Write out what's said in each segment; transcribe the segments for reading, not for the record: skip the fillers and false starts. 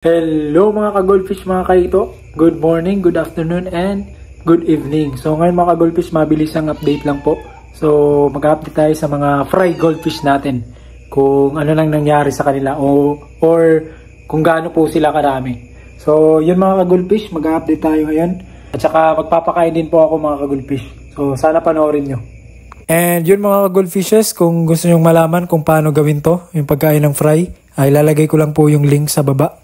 Hello mga ka-goldfish, mga kaito. Good morning, good afternoon, and good evening. So ngayon mga ka-goldfish, mabilis ang update lang po. So mag-update tayo sa mga fry goldfish natin. Kung ano nang nangyari sa kanila or kung gaano po sila karami. So yun mga ka-goldfish, mag-update tayo ngayon. At saka magpapakain din po ako mga ka-goldfish. So sana panoorin nyo. And yun mga ka-goldfishes, kung gusto nyo malaman kung paano gawin to, yung pagkain ng fry, ay lalagay ko lang po yung link sa baba.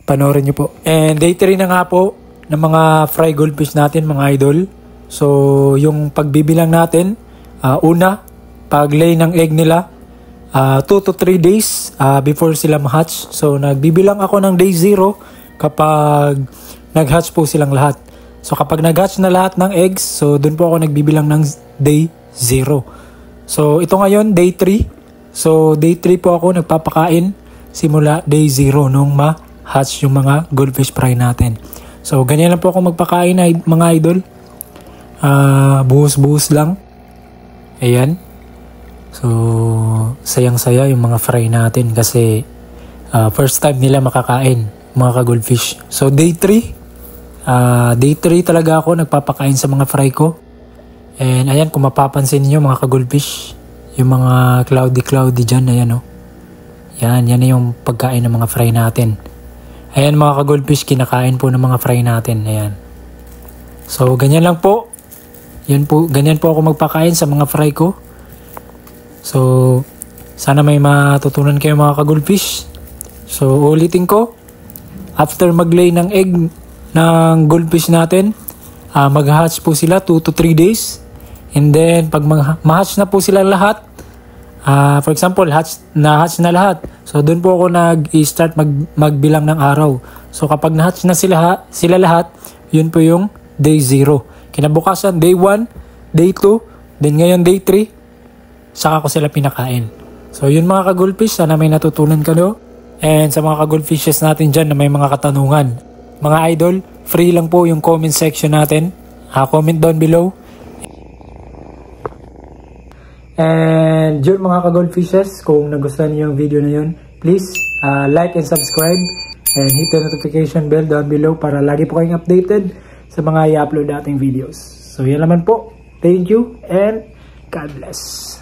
Panoorin nyo po. And day 3 na nga po ng mga fry goldfish natin mga idol. So yung pagbibilang natin, una, pag-lay ng egg nila, 2 to 3 days before sila ma-hatch. So nagbibilang ako ng day 0 kapag nag-hatch po silang lahat. So kapag nag-hatch na lahat ng eggs, so dun po ako nagbibilang ng day 0. So ito ngayon, day 3. So day 3 po ako nagpapakain simula day 0 nung hatch yung mga goldfish fry natin. So ganyan lang po ako magpakain mga idol. Buhos-buhos lang. Ayan. So sayang-saya yung mga fry natin kasi first time nila makakain mga ka-goldfish. So day 3 talaga ako nagpapakain sa mga fry ko. And ayan, kung mapapansin niyo mga ka-goldfish, yung mga cloudy dyan, ayan o. Yan na yung pagkain ng mga fry natin. Ayan mga ka-goldfish, kinakain po ng mga fry natin. Ayan. So ganyan lang po. Ganyan po ako magpakain sa mga fry ko. So sana may matutunan kayo mga ka-goldfish. So ulitin ko, after mag-lay ng egg ng goldfish natin, mag-hatch po sila 2 to 3 days. And then pag ma-hatch na po sila lahat, for example, hatch na lahat. So doon po ako nag-start magbilang ng araw. So kapag na-hatch na sila lahat, yun po yung day 0. Kinabukasan, day 1, day 2, then ngayon day 3, saka ko sila pinakain. So yun mga ka-goldfish, sana may natutunan kayo. And sa mga ka-goldfishes natin dyan na may mga katanungan, mga idol, free lang po yung comment section natin. Comment down below. And yun mga ka-goldfishes, kung nagustuhan niyo yung video na yun, please like and subscribe and hit the notification bell down below para lagi po kayong updated sa mga i-upload nating videos. So yan naman po. Thank you and God bless.